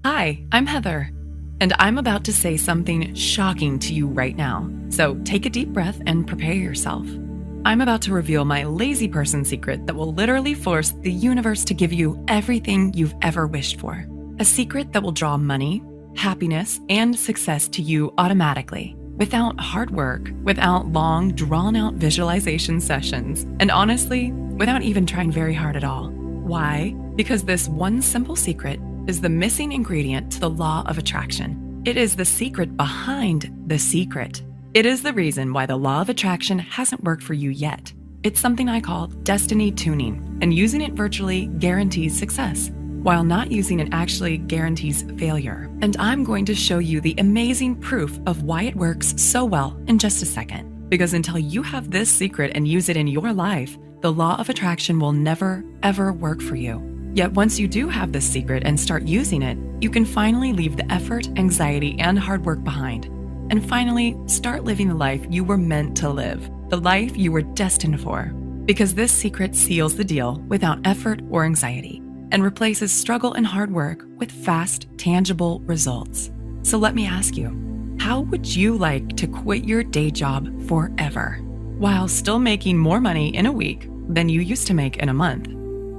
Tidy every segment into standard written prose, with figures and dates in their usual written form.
Hi, I'm Heather, and I'm about to say something shocking to you right now. So take a deep breath and prepare yourself. I'm about to reveal my lazy person secret that will literally force the universe to give you everything you've ever wished for. A secret that will draw money, happiness, and success to you automatically, without hard work, without long, drawn-out visualization sessions, and honestly, without even trying very hard at all. Why? Because this one simple secret is the missing ingredient to the law of attraction. It is the secret behind the secret. It is the reason why the law of attraction hasn't worked for you yet. It's something I call destiny tuning, and using it virtually guarantees success, while not using it actually guarantees failure. And I'm going to show you the amazing proof of why it works so well in just a second. Because until you have this secret and use it in your life, the law of attraction will never, ever work for you. Yet once you do have this secret and start using it, you can finally leave the effort, anxiety, and hard work behind. And finally, start living the life you were meant to live, the life you were destined for. Because this secret seals the deal without effort or anxiety and replaces struggle and hard work with fast, tangible results. So let me ask you, how would you like to quit your day job forever while still making more money in a week than you used to make in a month?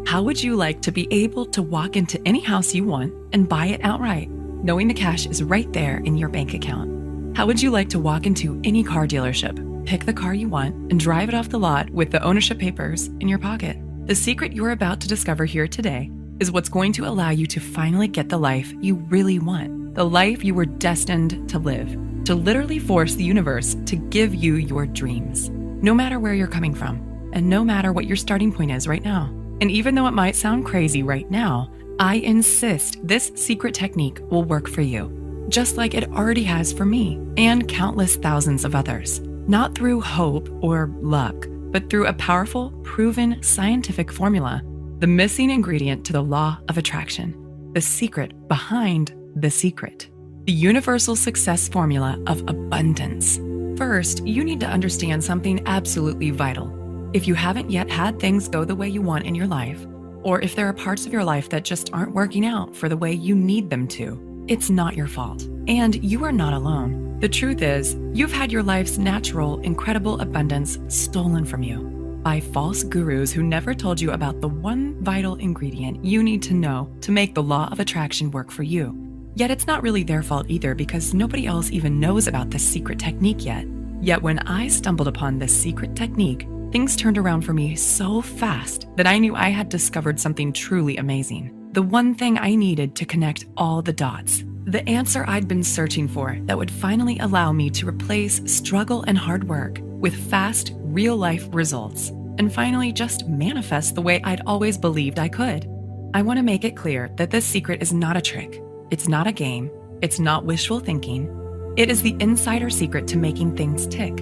How would you like to be able to walk into any house you want and buy it outright, knowing the cash is right there in your bank account? How would you like to walk into any car dealership, pick the car you want, and drive it off the lot with the ownership papers in your pocket? The secret you're about to discover here today is what's going to allow you to finally get the life you really want, the life you were destined to live, to literally force the universe to give you your dreams, no matter where you're coming from, and no matter what your starting point is right now. And even though it might sound crazy right now, I insist this secret technique will work for you, just like it already has for me and countless thousands of others. Not through hope or luck, but through a powerful, proven scientific formula, the missing ingredient to the law of attraction, the secret behind the secret, the universal success formula of abundance. First, you need to understand something absolutely vital. If you haven't yet had things go the way you want in your life, or if there are parts of your life that just aren't working out for the way you need them to, it's not your fault. And you are not alone. The truth is, you've had your life's natural, incredible abundance stolen from you by false gurus who never told you about the one vital ingredient you need to know to make the law of attraction work for you. Yet it's not really their fault either, because nobody else even knows about this secret technique yet. Yet when I stumbled upon this secret technique, things turned around for me so fast that I knew I had discovered something truly amazing. The one thing I needed to connect all the dots. The answer I'd been searching for that would finally allow me to replace struggle and hard work with fast, real-life results, and finally just manifest the way I'd always believed I could. I want to make it clear that this secret is not a trick. It's not a game. It's not wishful thinking. It is the insider secret to making things tick,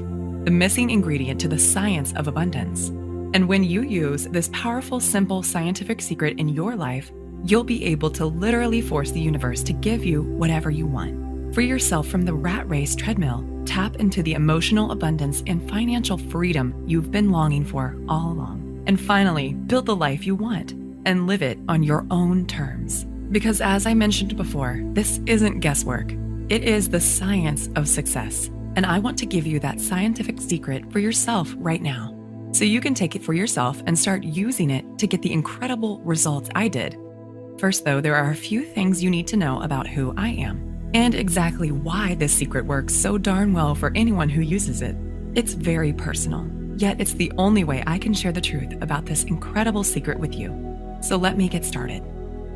the missing ingredient to the science of abundance. And when you use this powerful, simple scientific secret in your life, you'll be able to literally force the universe to give you whatever you want. Free yourself from the rat race treadmill. Tap into the emotional abundance and financial freedom you've been longing for all along. And finally, build the life you want and live it on your own terms. Because as I mentioned before, this isn't guesswork. It is the science of success. And I want to give you that scientific secret for yourself right now, so you can take it for yourself and start using it to get the incredible results I did. First though, there are a few things you need to know about who I am, and exactly why this secret works so darn well for anyone who uses it. It's very personal, yet it's the only way I can share the truth about this incredible secret with you. So let me get started.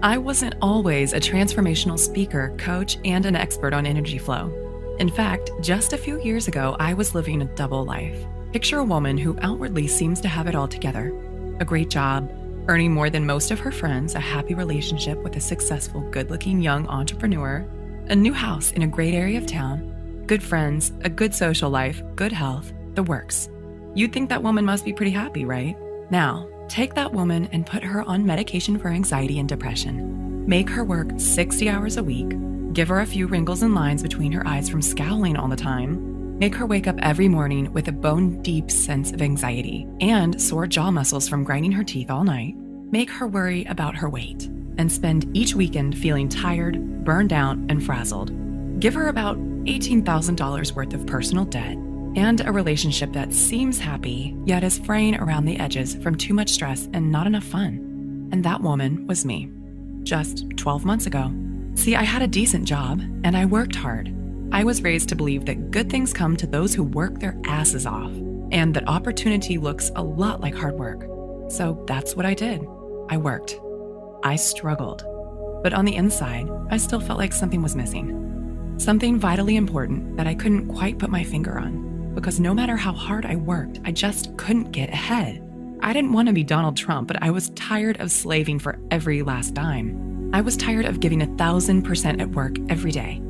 I wasn't always a transformational speaker, coach, and an expert on energy flow. In fact, just a few years ago, I was living a double life. Picture a woman who outwardly seems to have it all together. A great job, earning more than most of her friends, a happy relationship with a successful, good-looking young entrepreneur, a new house in a great area of town, good friends, a good social life, good health, the works. You'd think that woman must be pretty happy, right? Now, take that woman and put her on medication for anxiety and depression. Make her work 60 hours a week. Give her a few wrinkles and lines between her eyes from scowling all the time. Make her wake up every morning with a bone-deep sense of anxiety and sore jaw muscles from grinding her teeth all night. Make her worry about her weight. and spend each weekend feeling tired, burned out, and frazzled. Give her about $18,000 worth of personal debt and a relationship that seems happy, yet is fraying around the edges from too much stress and not enough fun. And that woman was me, just 12 months ago. See, I had a decent job and I worked hard. I was raised to believe that good things come to those who work their asses off, and that opportunity looks a lot like hard work. So that's what I did. I worked. I struggled. But on the inside, I still felt like something was missing. Something vitally important that I couldn't quite put my finger on, because no matter how hard I worked, I just couldn't get ahead. I didn't want to be Donald Trump, but I was tired of slaving for every last dime. I was tired of giving 1,000% at work every day.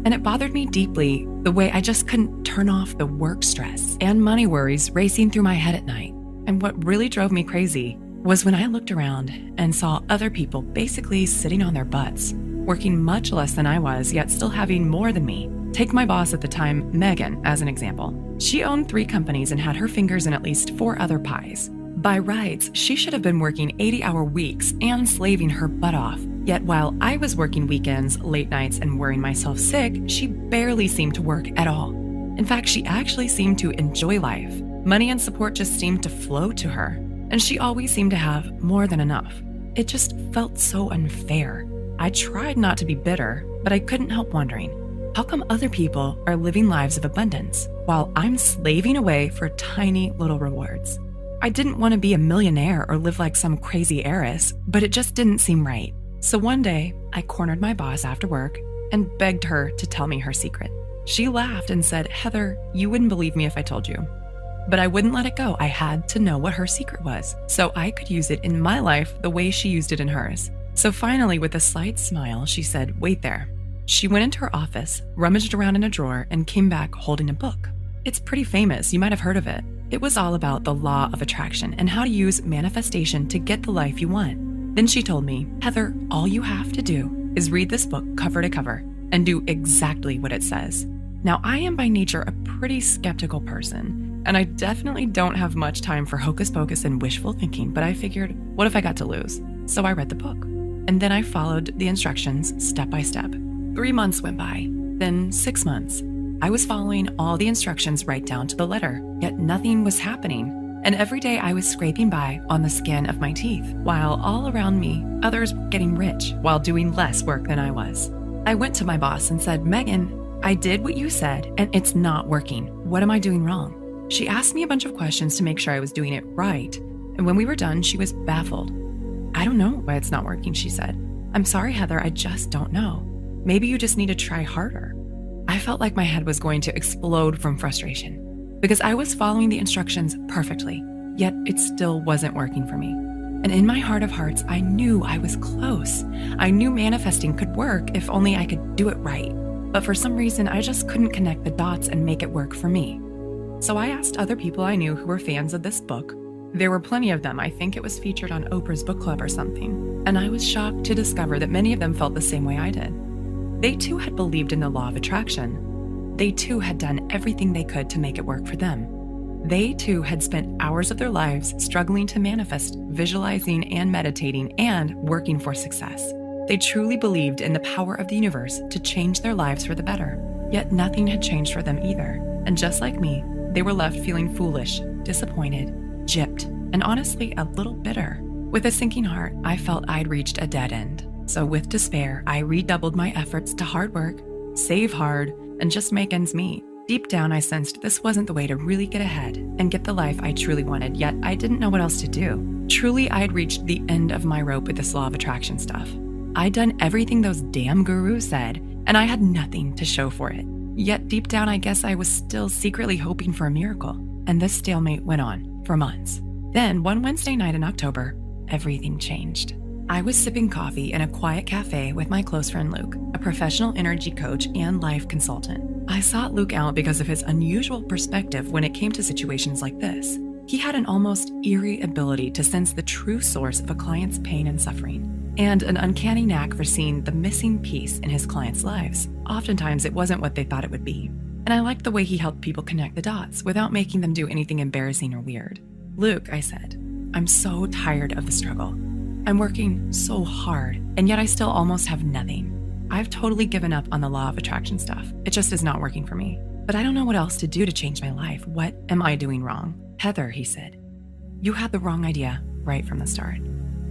And it bothered me deeply the way I just couldn't turn off the work stress and money worries racing through my head at night. And what really drove me crazy was when I looked around and saw other people basically sitting on their butts, working much less than I was, yet still having more than me. Take my boss at the time, Megan, as an example. She owned 3 companies and had her fingers in at least 4 other pies. By rights, she should have been working 80-hour weeks and slaving her butt off. Yet while I was working weekends, late nights, and worrying myself sick, she barely seemed to work at all. In fact, she actually seemed to enjoy life. Money and support just seemed to flow to her, and she always seemed to have more than enough. It just felt so unfair. I tried not to be bitter, but I couldn't help wondering, how come other people are living lives of abundance while I'm slaving away for tiny little rewards? I didn't want to be a millionaire or live like some crazy heiress, but it just didn't seem right. So one day, I cornered my boss after work and begged her to tell me her secret. She laughed and said, "Heather, you wouldn't believe me if I told you." But I wouldn't let it go. I had to know what her secret was, so I could use it in my life the way she used it in hers. So finally, with a slight smile, she said, "Wait there." She went into her office, rummaged around in a drawer, and came back holding a book. It's pretty famous. You might have heard of it. It was all about the law of attraction and how to use manifestation to get the life you want. Then she told me, "Heather, all you have to do is read this book cover to cover and do exactly what it says." Now, I am by nature a pretty skeptical person, and I definitely don't have much time for hocus pocus and wishful thinking, but I figured, what if I got to lose? So I read the book. And then I followed the instructions step by step. 3 months went by, then 6 months. I was following all the instructions right down to the letter, yet nothing was happening. And every day I was scraping by on the skin of my teeth, while all around me, others were getting rich while doing less work than I was. I went to my boss and said, "Megan, I did what you said, and it's not working. What am I doing wrong?" She asked me a bunch of questions to make sure I was doing it right. And when we were done, she was baffled. "I don't know why it's not working," she said. "I'm sorry, Heather, I just don't know. Maybe you just need to try harder." I felt like my head was going to explode from frustration because I was following the instructions perfectly, yet it still wasn't working for me. And in my heart of hearts, I knew I was close. I knew manifesting could work if only I could do it right. But for some reason, I just couldn't connect the dots and make it work for me. So I asked other people I knew who were fans of this book. There were plenty of them. I think it was featured on Oprah's book club or something. And I was shocked to discover that many of them felt the same way I did. They too had believed in the law of attraction. They too had done everything they could to make it work for them. They too had spent hours of their lives struggling to manifest, visualizing and meditating and working for success. They truly believed in the power of the universe to change their lives for the better. Yet nothing had changed for them either. And just like me, they were left feeling foolish, disappointed, gypped, and honestly a little bitter. With a sinking heart, I felt I'd reached a dead end. So with despair, I redoubled my efforts to hard work, save hard, and just make ends meet. Deep down, I sensed this wasn't the way to really get ahead and get the life I truly wanted, yet I didn't know what else to do. Truly, I'd reached the end of my rope with this law of attraction stuff. I'd done everything those damn gurus said, and I had nothing to show for it. Yet deep down, I guess I was still secretly hoping for a miracle, and this stalemate went on for months. Then, one Wednesday night in October, everything changed. I was sipping coffee in a quiet cafe with my close friend Luke, a professional energy coach and life consultant. I sought Luke out because of his unusual perspective when it came to situations like this. He had an almost eerie ability to sense the true source of a client's pain and suffering, and an uncanny knack for seeing the missing piece in his clients' lives. Oftentimes, it wasn't what they thought it would be. And I liked the way he helped people connect the dots without making them do anything embarrassing or weird. "Luke," I said, "I'm so tired of the struggle. I'm working so hard, and yet I still almost have nothing. I've totally given up on the law of attraction stuff. It just is not working for me. But I don't know what else to do to change my life. What am I doing wrong? Heather, he said, you had the wrong idea right from the start.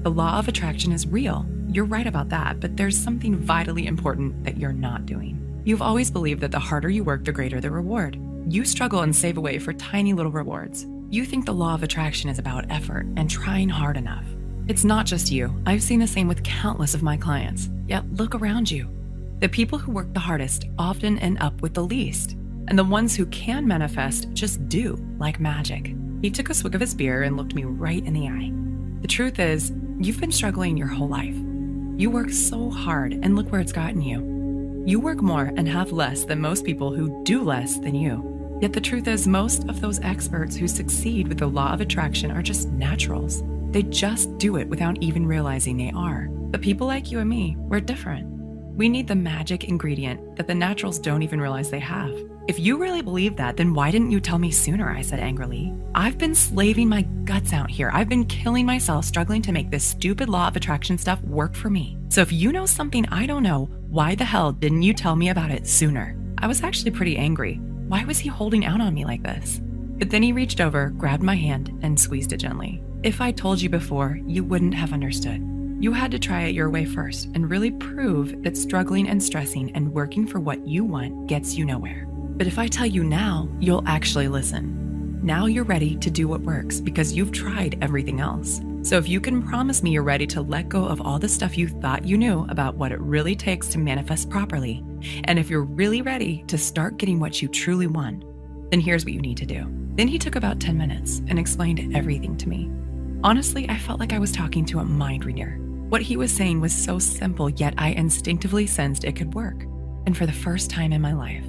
The law of attraction is real. You're right about that, but there's something vitally important that you're not doing. You've always believed that the harder you work, the greater the reward. You struggle and save away for tiny little rewards. You think the law of attraction is about effort and trying hard enough. It's not just you. I've seen the same with countless of my clients. Yet look around you. The people who work the hardest often end up with the least. And the ones who can manifest just do, like magic. He took a swig of his beer and looked me right in the eye. The truth is, you've been struggling your whole life. You work so hard, and look where it's gotten you. You work more and have less than most people who do less than you. Yet the truth is, most of those experts who succeed with the law of attraction are just naturals. They just do it without even realizing they are. But people like you and me, we're different. We need the magic ingredient that the naturals don't even realize they have. If you really believe that, then why didn't you tell me sooner? I said angrily. I've been slaving my guts out here. I've been killing myself struggling to make this stupid law of attraction stuff work for me. So if you know something I don't know, why the hell didn't you tell me about it sooner? I was actually pretty angry. Why was he holding out on me like this? But then he reached over, grabbed my hand, and squeezed it gently. If I told you before, you wouldn't have understood. You had to try it your way first and really prove that struggling and stressing and working for what you want gets you nowhere. But if I tell you now, you'll actually listen. Now you're ready to do what works because you've tried everything else. So if you can promise me you're ready to let go of all the stuff you thought you knew about what it really takes to manifest properly, and if you're really ready to start getting what you truly want, then here's what you need to do. Then he took about 10 minutes and explained everything to me. Honestly, I felt like I was talking to a mind reader. What he was saying was so simple, yet I instinctively sensed it could work. And for the first time in my life,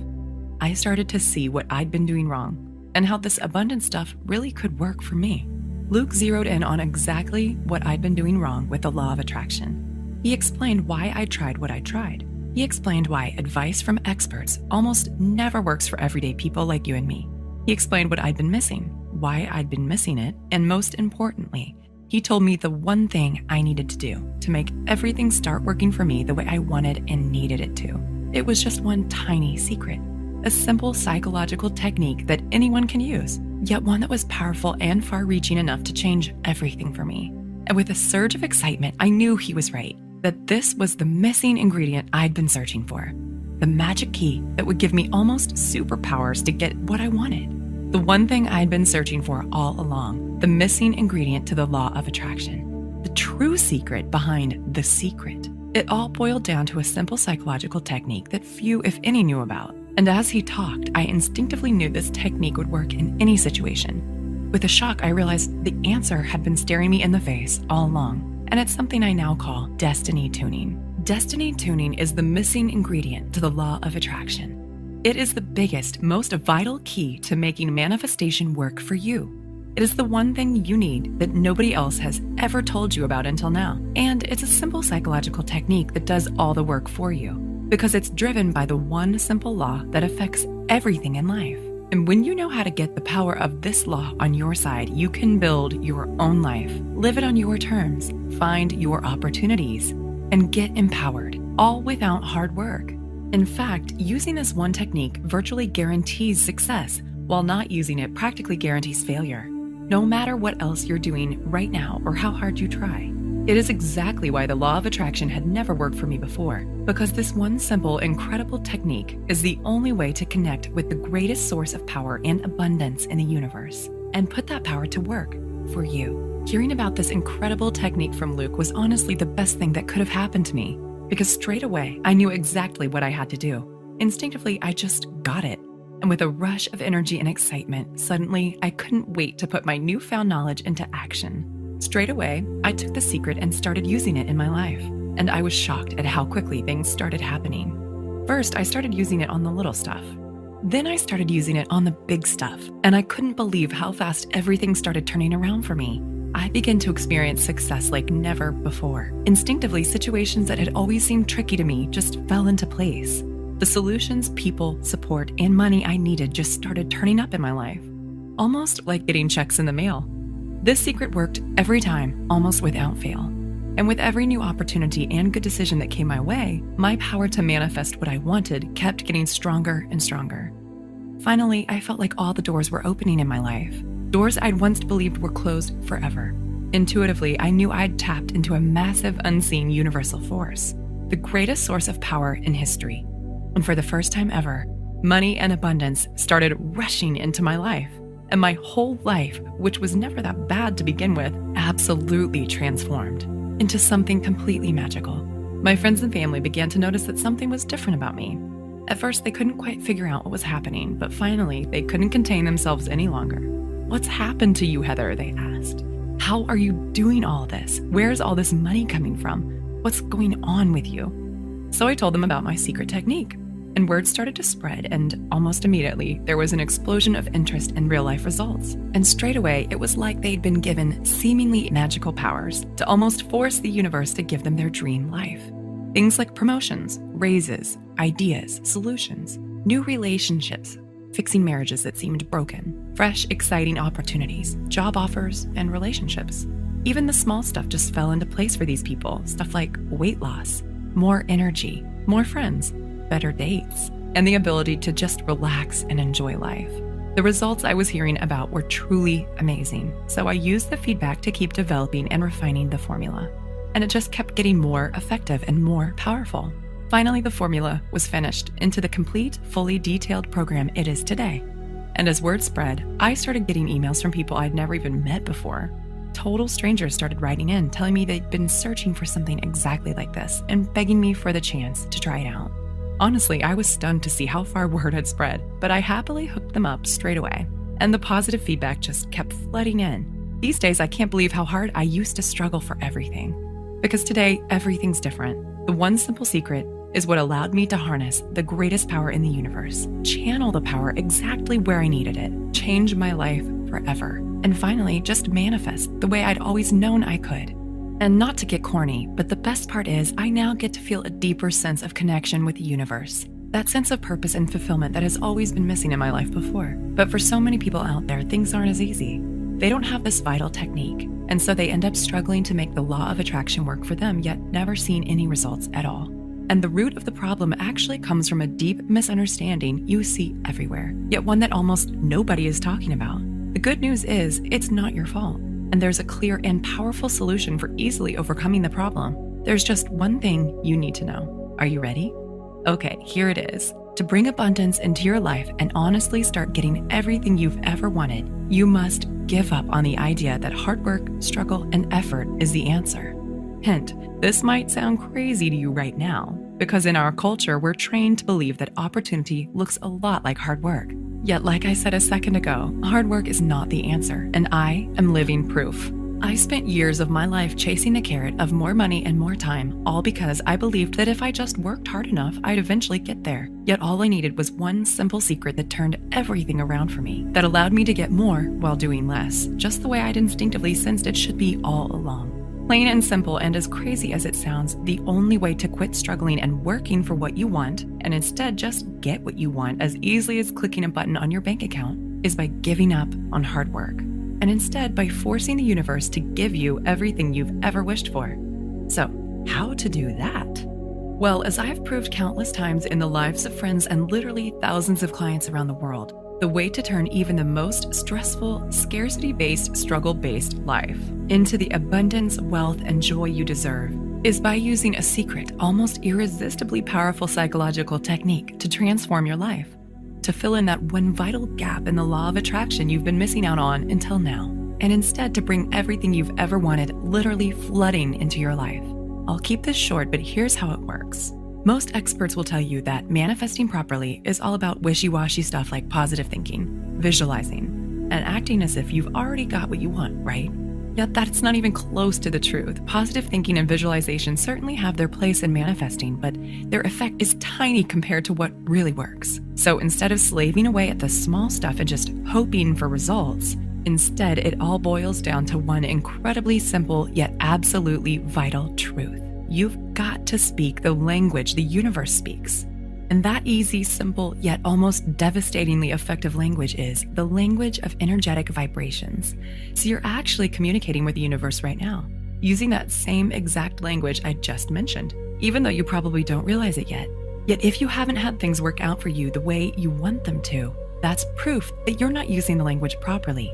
I started to see what I'd been doing wrong and how this abundant stuff really could work for me. Luke zeroed in on exactly what I'd been doing wrong with the law of attraction. He explained why I tried what I tried. He explained why advice from experts almost never works for everyday people like you and me. He explained what I'd been missing, why I'd been missing it, and most importantly, he told me the one thing I needed to do to make everything start working for me the way I wanted and needed it to. It was just one tiny secret. A simple psychological technique that anyone can use, yet one that was powerful and far-reaching enough to change everything for me. And with a surge of excitement, I knew he was right, that this was the missing ingredient I'd been searching for. The magic key that would give me almost superpowers to get what I wanted. The one thing I'd been searching for all along, the missing ingredient to the law of attraction. The true secret behind the secret. It all boiled down to a simple psychological technique that few, if any, knew about. And as he talked, I instinctively knew this technique would work in any situation. With a shock, I realized the answer had been staring me in the face all along, and it's something I now call destiny tuning. Destiny tuning is the missing ingredient to the law of attraction. It is the biggest, most vital key to making manifestation work for you. It is the one thing you need that nobody else has ever told you about until now. And it's a simple psychological technique that does all the work for you, because it's driven by the one simple law that affects everything in life. And when you know how to get the power of this law on your side, you can build your own life, live it on your terms, find your opportunities, and get empowered, all without hard work. In fact, using this one technique virtually guarantees success, while not using it practically guarantees failure, no matter what else you're doing right now or how hard you try. It is exactly why the law of attraction had never worked for me before, because this one simple, incredible technique is the only way to connect with the greatest source of power and abundance in the universe, and put that power to work for you. Hearing about this incredible technique from Luke was honestly the best thing that could have happened to me, because straight away, I knew exactly what I had to do. Instinctively, I just got it. And with a rush of energy and excitement, suddenly, I couldn't wait to put my newfound knowledge into action. Straight away, I took the secret and started using it in my life. And I was shocked at how quickly things started happening. First, I started using it on the little stuff. Then I started using it on the big stuff. And I couldn't believe how fast everything started turning around for me. I began to experience success like never before. Instinctively, situations that had always seemed tricky to me just fell into place. The solutions, people, support, and money I needed just started turning up in my life, almost like getting checks in the mail. This secret worked every time, almost without fail. And with every new opportunity and good decision that came my way, my power to manifest what I wanted kept getting stronger and stronger. Finally, I felt like all the doors were opening in my life, doors I'd once believed were closed forever. Intuitively, I knew I'd tapped into a massive, unseen universal force, the greatest source of power in history. And for the first time ever, money and abundance started rushing into my life. And my whole life, which was never that bad to begin with, absolutely transformed into something completely magical. My friends and family began to notice that something was different about me. At first, they couldn't quite figure out what was happening, but finally, they couldn't contain themselves any longer. "What's happened to you, Heather?" they asked. "How are you doing all this? Where's all this money coming from? What's going on with you?" So I told them about my secret technique, and word started to spread, and almost immediately, there was an explosion of interest in real-life results. And straight away, it was like they'd been given seemingly magical powers to almost force the universe to give them their dream life. Things like promotions, raises, ideas, solutions, new relationships, fixing marriages that seemed broken, fresh, exciting opportunities, job offers, and relationships. Even the small stuff just fell into place for these people, stuff like weight loss, more energy, more friends, better dates, and the ability to just relax and enjoy life. The results I was hearing about were truly amazing, so I used the feedback to keep developing and refining the formula. And it just kept getting more effective and more powerful. Finally, the formula was finished into the complete, fully detailed program it is today. And as word spread, I started getting emails from people I'd never even met before. Total strangers started writing in, telling me they'd been searching for something exactly like this and begging me for the chance to try it out. Honestly, I was stunned to see how far word had spread, but I happily hooked them up straight away. And the positive feedback just kept flooding in. These days, I can't believe how hard I used to struggle for everything. Because today, everything's different. The one simple secret is what allowed me to harness the greatest power in the universe, channel the power exactly where I needed it, change my life forever, and finally just manifest the way I'd always known I could. And not to get corny, but the best part is I now get to feel a deeper sense of connection with the universe. That sense of purpose and fulfillment that has always been missing in my life before. But for so many people out there, things aren't as easy. They don't have this vital technique, and so they end up struggling to make the law of attraction work for them, yet never seeing any results at all. And the root of the problem actually comes from a deep misunderstanding you see everywhere, yet one that almost nobody is talking about. The good news is, it's not your fault, and there's a clear and powerful solution for easily overcoming the problem. There's just one thing you need to know. Are you ready? Okay, here it is. To bring abundance into your life and honestly start getting everything you've ever wanted, you must give up on the idea that hard work, struggle, and effort is the answer. Hint, this might sound crazy to you right now, because in our culture, we're trained to believe that opportunity looks a lot like hard work. Yet, like I said a second ago, hard work is not the answer, and I am living proof. I spent years of my life chasing the carrot of more money and more time, all because I believed that if I just worked hard enough, I'd eventually get there. Yet all I needed was one simple secret that turned everything around for me, that allowed me to get more while doing less, just the way I'd instinctively sensed it should be all along. Plain and simple, and as crazy as it sounds, the only way to quit struggling and working for what you want, and instead just get what you want as easily as clicking a button on your bank account, is by giving up on hard work. And instead by forcing the universe to give you everything you've ever wished for. So, how to do that? Well, as I have proved countless times in the lives of friends and literally thousands of clients around the world, the way to turn even the most stressful, scarcity-based, struggle-based life into the abundance, wealth, and joy you deserve is by using a secret, almost irresistibly powerful psychological technique to transform your life, to fill in that one vital gap in the law of attraction you've been missing out on until now, and instead to bring everything you've ever wanted literally flooding into your life. I'll keep this short, but here's how it works. Most experts will tell you that manifesting properly is all about wishy-washy stuff like positive thinking, visualizing, and acting as if you've already got what you want, right? Yet that's not even close to the truth. Positive thinking and visualization certainly have their place in manifesting, but their effect is tiny compared to what really works. So instead of slaving away at the small stuff and just hoping for results, instead it all boils down to one incredibly simple yet absolutely vital truth. You've got to speak the language the universe speaks. And that easy, simple, yet almost devastatingly effective language is the language of energetic vibrations. So you're actually communicating with the universe right now. using that same exact language I just mentioned, even though you probably don't realize it yet. Yet if you haven't had things work out for you the way you want them to, that's proof that you're not using the language properly.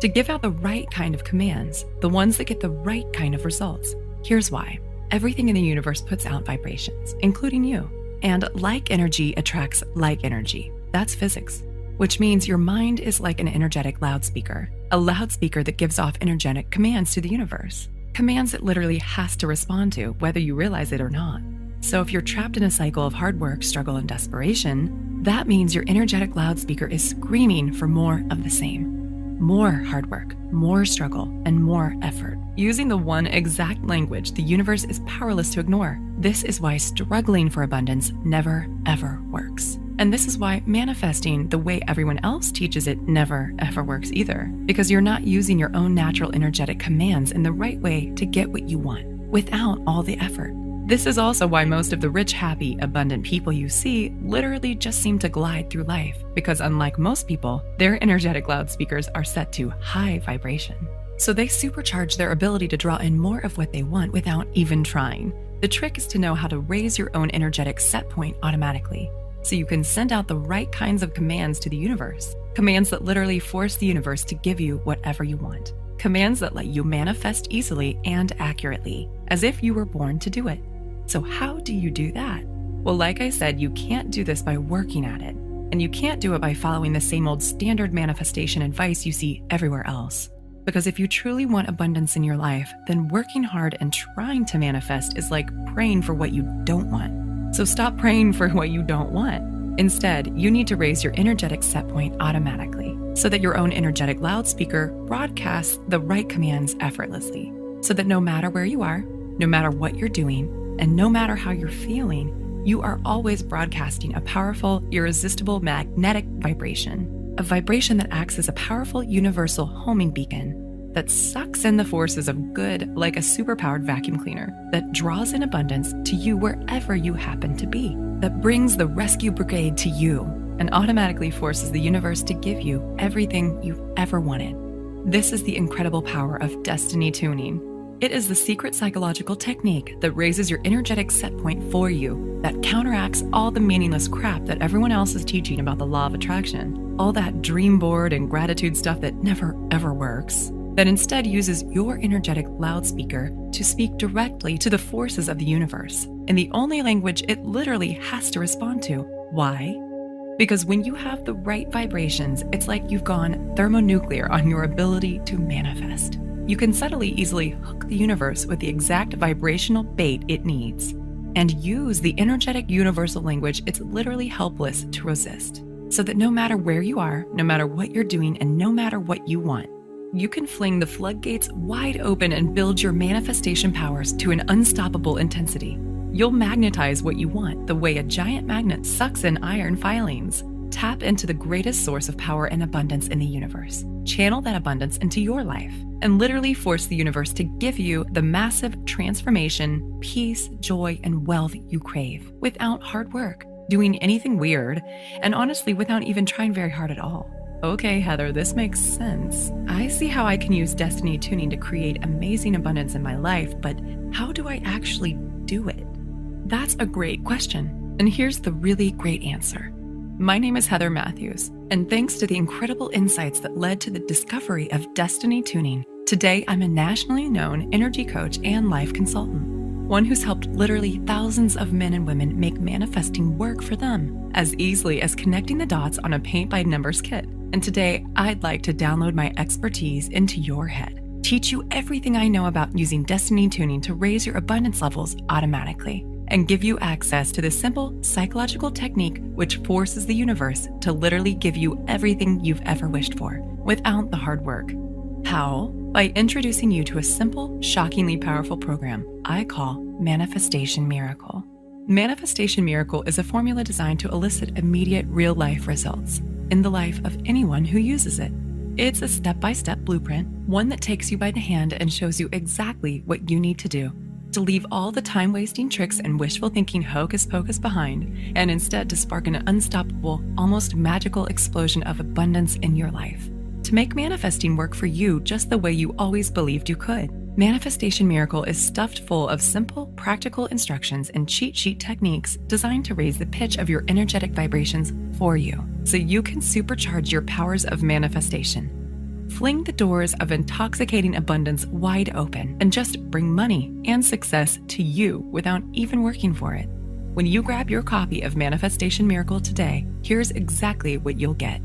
To give out the right kind of commands, the ones that get the right kind of results. Here's why. Everything in the universe puts out vibrations, including you. And like energy attracts like energy. That's physics. Which means your mind is like an energetic loudspeaker, a loudspeaker that gives off energetic commands to the universe. Commands it literally has to respond to, whether you realize it or not. So if you're trapped in a cycle of hard work, struggle, and desperation, that means your energetic loudspeaker is screaming for more of the same. More hard work, more struggle, and more effort. Using the one exact language the universe is powerless to ignore. This is why struggling for abundance never, ever works. And this is why manifesting the way everyone else teaches it never, ever works either. Because you're not using your own natural energetic commands in the right way to get what you want, without all the effort. This is also why most of the rich, happy, abundant people you see literally just seem to glide through life, because unlike most people, their energetic loudspeakers are set to high vibration. So they supercharge their ability to draw in more of what they want without even trying. The trick is to know how to raise your own energetic set point automatically, so you can send out the right kinds of commands to the universe. Commands that literally force the universe to give you whatever you want. Commands that let you manifest easily and accurately, as if you were born to do it. So how do you do that? Well, like I said, you can't do this by working at it. And you can't do it by following the same old standard manifestation advice you see everywhere else. Because if you truly want abundance in your life, then working hard and trying to manifest is like praying for what you don't want. So stop praying for what you don't want. Instead, you need to raise your energetic set point automatically, so that your own energetic loudspeaker broadcasts the right commands effortlessly. So that no matter where you are, no matter what you're doing, and no matter how you're feeling, you are always broadcasting a powerful, irresistible magnetic vibration. A vibration that acts as a powerful universal homing beacon that sucks in the forces of good like a superpowered vacuum cleaner, that draws in abundance to you wherever you happen to be, that brings the rescue brigade to you and automatically forces the universe to give you everything you've ever wanted. This is the incredible power of destiny tuning. It is the secret psychological technique that raises your energetic set point for you, that counteracts all the meaningless crap that everyone else is teaching about the law of attraction, all that dream board and gratitude stuff that never ever works, that instead uses your energetic loudspeaker to speak directly to the forces of the universe in the only language it literally has to respond to. Why? Because when you have the right vibrations, it's like you've gone thermonuclear on your ability to manifest. You can subtly, easily hook the universe with the exact vibrational bait it needs and use the energetic universal language it's literally helpless to resist. So that no matter where you are, no matter what you're doing, and no matter what you want, you can fling the floodgates wide open and build your manifestation powers to an unstoppable intensity. You'll magnetize what you want the way a giant magnet sucks in iron filings. Tap into the greatest source of power and abundance in the universe. Channel that abundance into your life and literally force the universe to give you the massive transformation, peace, joy, and wealth you crave without hard work, doing anything weird, and honestly without even trying very hard at all. Okay, Heather, this makes sense. I see how I can use destiny tuning to create amazing abundance in my life, but how do I actually do it? That's a great question, and here's the really great answer. My name is Heather Matthews, and thanks to the incredible insights that led to the discovery of destiny tuning, today I'm a nationally known energy coach and life consultant, one who's helped literally thousands of men and women make manifesting work for them as easily as connecting the dots on a paint-by-numbers kit. And today, I'd like to download my expertise into your head, teach you everything I know about using destiny tuning to raise your abundance levels automatically, and give you access to the simple psychological technique which forces the universe to literally give you everything you've ever wished for without the hard work. How? By introducing you to a simple, shockingly powerful program I call Manifestation Miracle. Manifestation Miracle is a formula designed to elicit immediate real-life results in the life of anyone who uses it. It's a step-by-step blueprint, one that takes you by the hand and shows you exactly what you need to do to leave all the time-wasting tricks and wishful thinking hocus pocus behind, and instead to spark an unstoppable, almost magical explosion of abundance in your life. To make manifesting work for you just the way you always believed you could. Manifestation Miracle is stuffed full of simple, practical instructions and cheat sheet techniques designed to raise the pitch of your energetic vibrations for you, so you can supercharge your powers of manifestation. Fling the doors of intoxicating abundance wide open and just bring money and success to you without even working for it. When you grab your copy of Manifestation Miracle today, here's exactly what you'll get.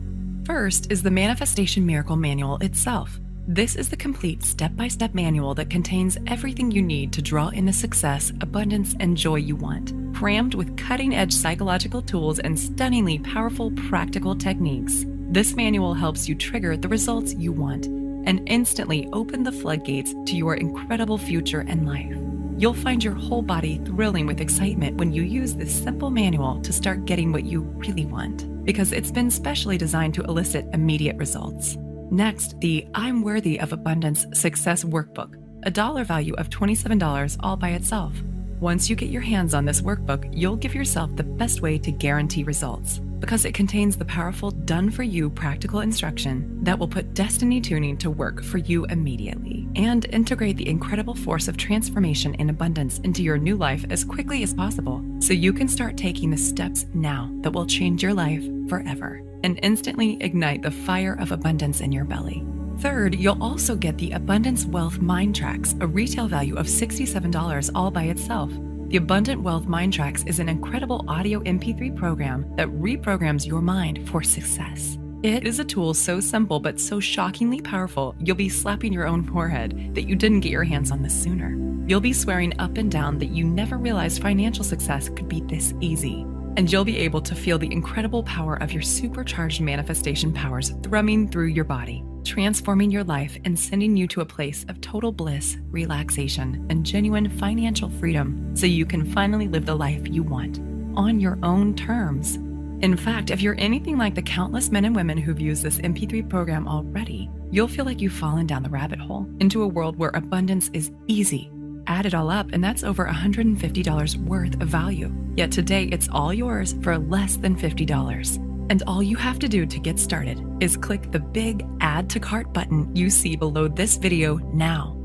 First is the Manifestation Miracle Manual itself. This is the complete step-by-step manual that contains everything you need to draw in the success, abundance, and joy you want, crammed with cutting-edge psychological tools and stunningly powerful practical techniques. This manual helps you trigger the results you want and instantly open the floodgates to your incredible future and life. You'll find your whole body thrilling with excitement when you use this simple manual to start getting what you really want, because it's been specially designed to elicit immediate results. Next, the I'm Worthy of Abundance Success Workbook, a dollar value of $27 all by itself. Once you get your hands on this workbook, you'll give yourself the best way to guarantee results, because it contains the powerful done-for-you practical instruction that will put destiny tuning to work for you immediately and integrate the incredible force of transformation and abundance into your new life as quickly as possible, so you can start taking the steps now that will change your life forever and instantly ignite the fire of abundance in your belly. Third, you'll also get the Abundance Wealth Mind Tracks, a retail value of $67 all by itself. The Abundant Wealth Mind Tracks is an incredible audio MP3 program that reprograms your mind for success. It is a tool so simple but so shockingly powerful, you'll be slapping your own forehead that you didn't get your hands on this sooner. You'll be swearing up and down that you never realized financial success could be this easy. And you'll be able to feel the incredible power of your supercharged manifestation powers thrumming through your body, transforming your life and sending you to a place of total bliss, relaxation, and genuine financial freedom, so you can finally live the life you want on your own terms. In fact, if you're anything like the countless men and women who've used this MP3 program already, you'll feel like you've fallen down the rabbit hole into a world where abundance is easy. Add it all up, and that's over $150 worth of value. Yet today, it's all yours for less than $50. And all you have to do to get started is click the big Add to Cart button you see below this video now.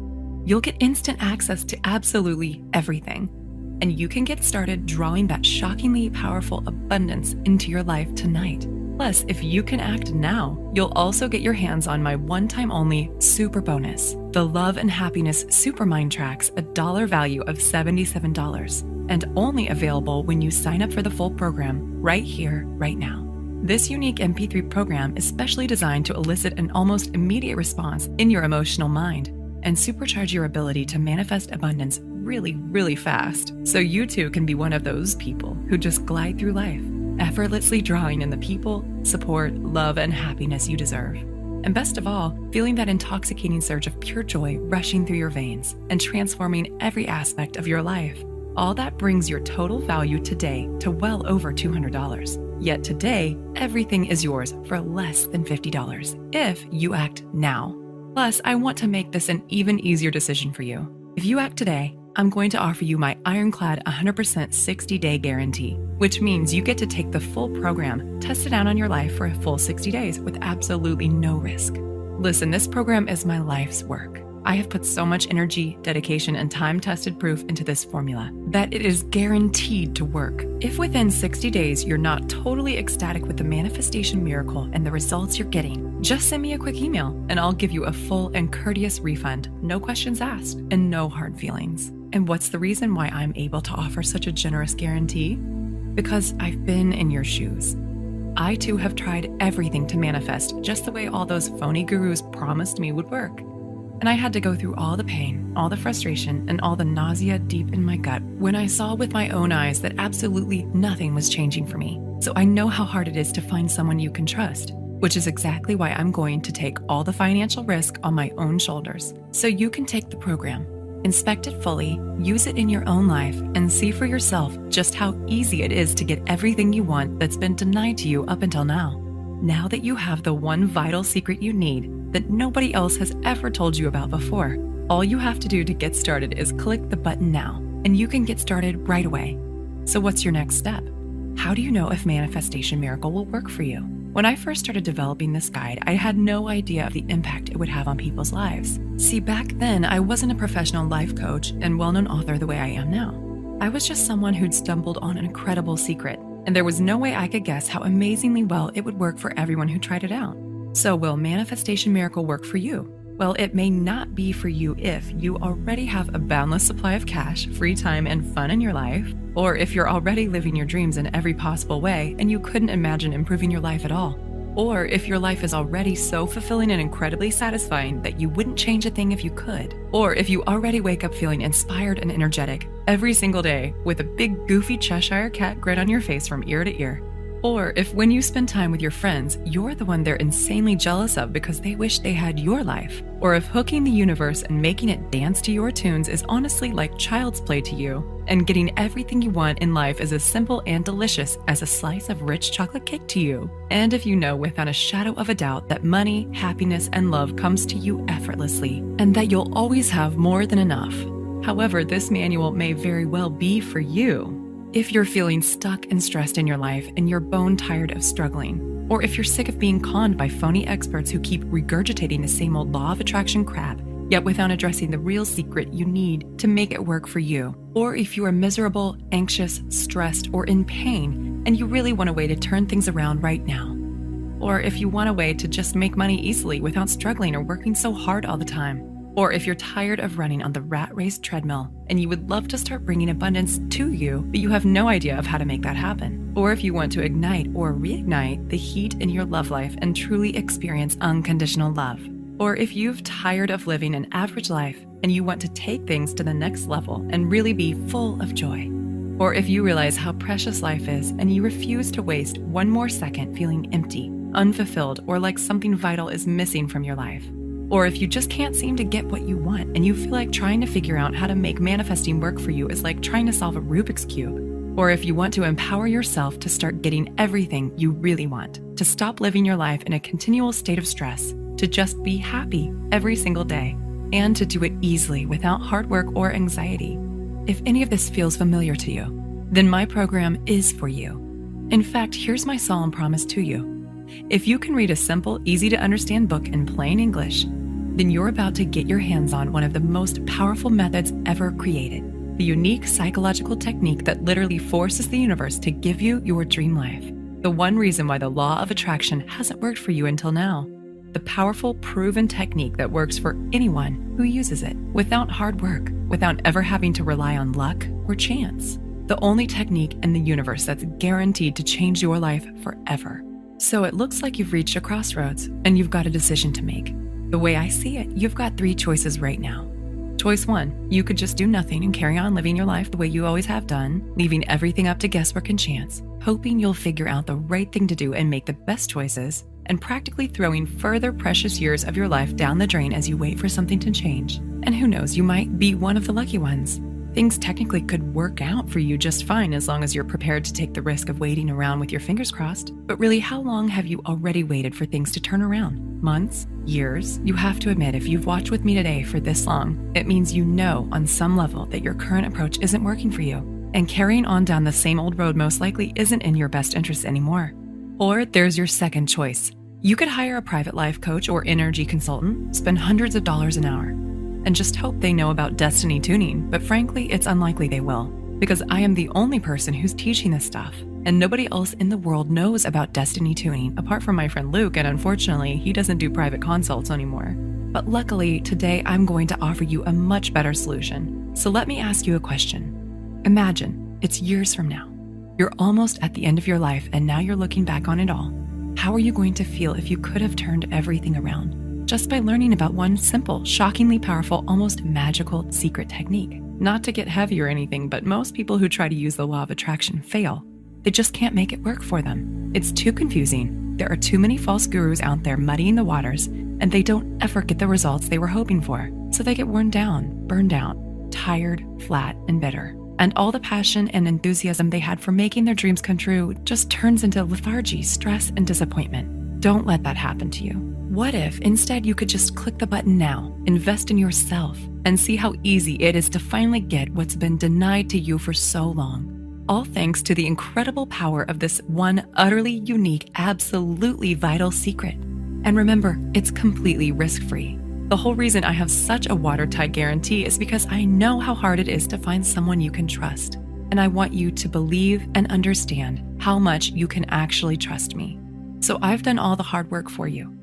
You'll get instant access to absolutely everything, and you can get started drawing that shockingly powerful abundance into your life tonight. Plus, if you can act now, you'll also get your hands on my one-time only super bonus, the Love and Happiness Super Mind Tracks, a dollar value of $77, and only available when you sign up for the full program right here, right now. This unique MP3 program is specially designed to elicit an almost immediate response in your emotional mind and supercharge your ability to manifest abundance really, really fast, so you too can be one of those people who just glide through life, effortlessly drawing in the people, support, love, and happiness you deserve. And best of all, feeling that intoxicating surge of pure joy rushing through your veins and transforming every aspect of your life. All that brings your total value today to well over $200. Yet today, everything is yours for less than $50 if you act now. Plus, I want to make this an even easier decision for you. If you act today, I'm going to offer you my ironclad 100% 60-day guarantee, which means you get to take the full program, test it out on your life for a full 60 days with absolutely no risk. Listen, this program is my life's work. I have put so much energy, dedication, and time-tested proof into this formula that it is guaranteed to work. If within 60 days you're not totally ecstatic with the manifestation miracle and the results you're getting, just send me a quick email and I'll give you a full and courteous refund, no questions asked, and no hard feelings. And what's the reason why I'm able to offer such a generous guarantee? Because I've been in your shoes. I too have tried everything to manifest just the way all those phony gurus promised me would work. And I had to go through all the pain, all the frustration, and all the nausea deep in my gut when I saw with my own eyes that absolutely nothing was changing for me. So I know how hard it is to find someone you can trust, which is exactly why I'm going to take all the financial risk on my own shoulders, so you can take the program, inspect it fully, use it in your own life, and see for yourself just how easy it is to get everything you want that's been denied to you up until now. Now that you have the one vital secret you need that nobody else has ever told you about before, all you have to do to get started is click the button now, and you can get started right away. So what's your next step? How do you know if Manifestation Miracle will work for you? When I first started developing this guide, I had no idea of the impact it would have on people's lives. See, back then, I wasn't a professional life coach and well-known author the way I am now. I was just someone who'd stumbled on an incredible secret, and there was no way I could guess how amazingly well it would work for everyone who tried it out. So will Manifestation Miracle work for you? Well, it may not be for you if you already have a boundless supply of cash, free time, and fun in your life, or if you're already living your dreams in every possible way and you couldn't imagine improving your life at all, or if your life is already so fulfilling and incredibly satisfying that you wouldn't change a thing if you could, or if you already wake up feeling inspired and energetic every single day with a big goofy Cheshire cat grin on your face from ear to ear. Or if when you spend time with your friends, you're the one they're insanely jealous of because they wish they had your life. Or if hooking the universe and making it dance to your tunes is honestly like child's play to you, and getting everything you want in life is as simple and delicious as a slice of rich chocolate cake to you. And if you know without a shadow of a doubt that money, happiness, and love comes to you effortlessly, and that you'll always have more than enough. However, this manual may very well be for you. If you're feeling stuck and stressed in your life and you're bone tired of struggling, or if you're sick of being conned by phony experts who keep regurgitating the same old law of attraction crap, yet without addressing the real secret you need to make it work for you, or if you are miserable, anxious, stressed, or in pain, and you really want a way to turn things around right now, or if you want a way to just make money easily without struggling or working so hard all the time, or if you're tired of running on the rat race treadmill and you would love to start bringing abundance to you, but you have no idea of how to make that happen. Or if you want to ignite or reignite the heat in your love life and truly experience unconditional love. Or if you've tired of living an average life and you want to take things to the next level and really be full of joy. Or if you realize how precious life is and you refuse to waste one more second feeling empty, unfulfilled, or like something vital is missing from your life. Or if you just can't seem to get what you want and you feel like trying to figure out how to make manifesting work for you is like trying to solve a Rubik's Cube. Or if you want to empower yourself to start getting everything you really want, to stop living your life in a continual state of stress, to just be happy every single day, and to do it easily without hard work or anxiety. If any of this feels familiar to you, then my program is for you. In fact, here's my solemn promise to you. If you can read a simple, easy to understand book in plain English, then you're about to get your hands on one of the most powerful methods ever created, the unique psychological technique that literally forces the universe to give you your dream life. The one reason why the law of attraction hasn't worked for you until now. The powerful, proven technique that works for anyone who uses it, without hard work, without ever having to rely on luck or chance. The only technique in the universe that's guaranteed to change your life forever. So it looks like you've reached a crossroads and you've got a decision to make. The way I see it, you've got 3 choices right now. Choice 1, you could just do nothing and carry on living your life the way you always have done, leaving everything up to guesswork and chance, hoping you'll figure out the right thing to do and make the best choices, and practically throwing further precious years of your life down the drain as you wait for something to change. And who knows, you might be one of the lucky ones. Things technically could work out for you just fine as long as you're prepared to take the risk of waiting around with your fingers crossed. But really, how long have you already waited for things to turn around? Months? Years? You have to admit, if you've watched with me today for this long, it means you know on some level that your current approach isn't working for you. And carrying on down the same old road most likely isn't in your best interest anymore. Or there's your second choice. You could hire a private life coach or energy consultant, spend hundreds of dollars an hour, and just hope they know about destiny tuning, but frankly, it's unlikely they will, because I am the only person who's teaching this stuff, and nobody else in the world knows about destiny tuning apart from my friend Luke, and unfortunately, he doesn't do private consults anymore. But luckily, today I'm going to offer you a much better solution. So let me ask you a question. Imagine it's years from now. You're almost at the end of your life, and now you're looking back on it all. How are you going to feel if you could have turned everything around? Just by learning about one simple, shockingly powerful, almost magical secret technique. Not to get heavy or anything, but most people who try to use the law of attraction fail. They just can't make it work for them. It's too confusing. There are too many false gurus out there muddying the waters, and they don't ever get the results they were hoping for. So they get worn down, burned out, tired, flat, and bitter. And all the passion and enthusiasm they had for making their dreams come true just turns into lethargy, stress, and disappointment. Don't let that happen to you. What if instead you could just click the button now, invest in yourself, and see how easy it is to finally get what's been denied to you for so long? all thanks to the incredible power of this one utterly unique, absolutely vital secret. And remember, it's completely risk-free. The whole reason I have such a watertight guarantee is because I know how hard it is to find someone you can trust. And I want you to believe and understand how much you can actually trust me. So I've done all the hard work for you.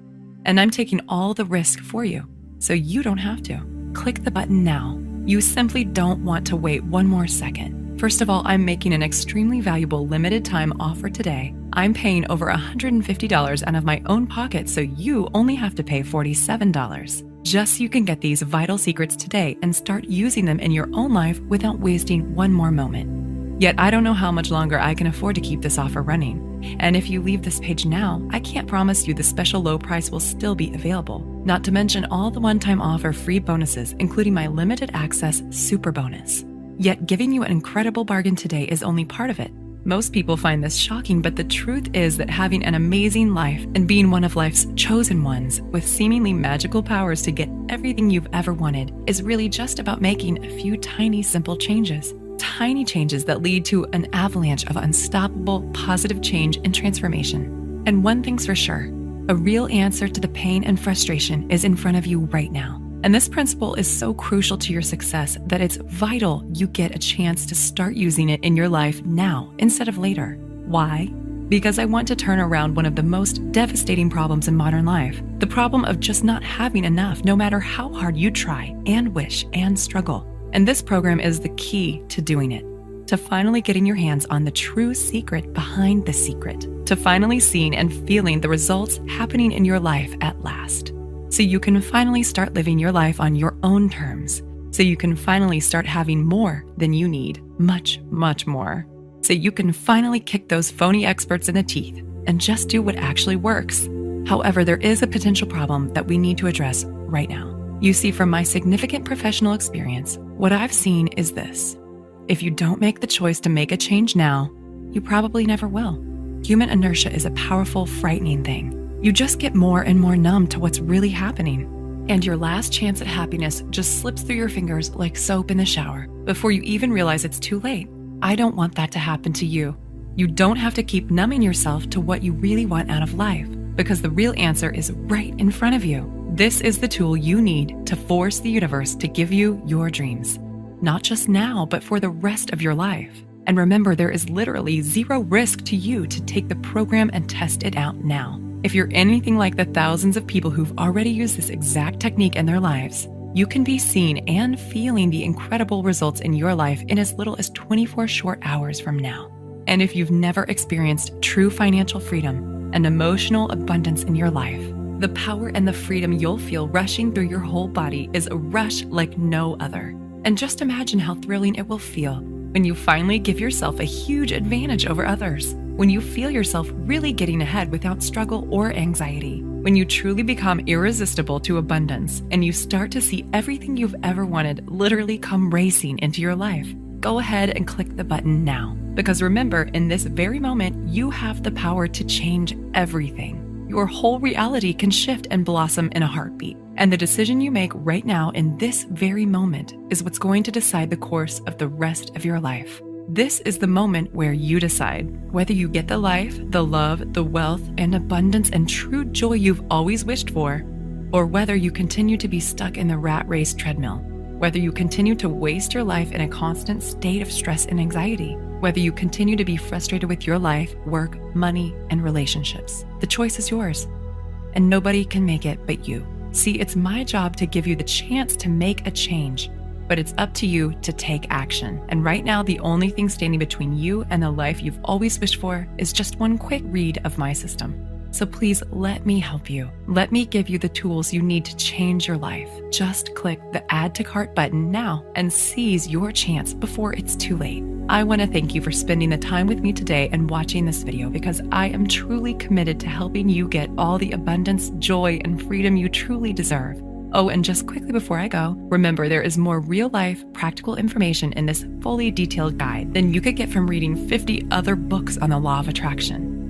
And I'm taking all the risk for you, so you don't have to. Click the button now. You simply don't want to wait one more second. First of all, I'm making an extremely valuable limited time offer today. I'm paying over $150 out of my own pocket, so you only have to pay $47. Just so you can get these vital secrets today and start using them in your own life without wasting one more moment. Yet I don't know how much longer I can afford to keep this offer running. And if you leave this page now, I can't promise you the special low price will still be available. Not to mention all the one-time offer free bonuses, including my limited access super bonus. Yet giving you an incredible bargain today is only part of it. Most people find this shocking, but the truth is that having an amazing life and being one of life's chosen ones with seemingly magical powers to get everything you've ever wanted is really just about making a few tiny, simple changes. Tiny changes that lead to an avalanche of unstoppable, positive change and transformation. And one thing's for sure, a real answer to the pain and frustration is in front of you right now. And this principle is so crucial to your success that it's vital you get a chance to start using it in your life now instead of later. Why? Because I want to turn around one of the most devastating problems in modern life, the problem of just not having enough no matter how hard you try and wish and struggle. And this program is the key to doing it, to finally getting your hands on the true secret behind the secret, to finally seeing and feeling the results happening in your life at last. So you can finally start living your life on your own terms. So you can finally start having more than you need, much, much more. So you can finally kick those phony experts in the teeth and just do what actually works. However, there is a potential problem that we need to address right now. You see, from my significant professional experience, what I've seen is this. If you don't make the choice to make a change now, you probably never will. Human inertia is a powerful, frightening thing. You just get more and more numb to what's really happening. And your last chance at happiness just slips through your fingers like soap in the shower before you even realize it's too late. I don't want that to happen to you. You don't have to keep numbing yourself to what you really want out of life, because the real answer is right in front of you. This is the tool you need to force the universe to give you your dreams. Not just now, but for the rest of your life. And remember, there is literally zero risk to you to take the program and test it out now. If you're anything like the thousands of people who've already used this exact technique in their lives, you can be seeing and feeling the incredible results in your life in as little as 24 short hours from now. And if you've never experienced true financial freedom and emotional abundance in your life, the power and the freedom you'll feel rushing through your whole body is a rush like no other. And just imagine how thrilling it will feel when you finally give yourself a huge advantage over others, when you feel yourself really getting ahead without struggle or anxiety, when you truly become irresistible to abundance and you start to see everything you've ever wanted literally come racing into your life. Go ahead and click the button now, because remember, in this very moment, you have the power to change everything. Your whole reality can shift and blossom in a heartbeat. And the decision you make right now in this very moment is what's going to decide the course of the rest of your life. This is the moment where you decide whether you get the life, the love, the wealth, and abundance and true joy you've always wished for, or whether you continue to be stuck in the rat race treadmill, whether you continue to waste your life in a constant state of stress and anxiety, whether you continue to be frustrated with your life, work, money, and relationships. The choice is yours, and nobody can make it but you. See, it's my job to give you the chance to make a change, but it's up to you to take action. And right now, the only thing standing between you and the life you've always wished for is just one quick read of my system. So please let me help you. Let me give you the tools you need to change your life. Just click the Add to Cart button now and seize your chance before it's too late. I want to thank you for spending the time with me today and watching this video, because I am truly committed to helping you get all the abundance, joy, and freedom you truly deserve. Oh, and just quickly before I go, remember there is more real-life, practical information in this fully detailed guide than you could get from reading 50 other books on the law of attraction.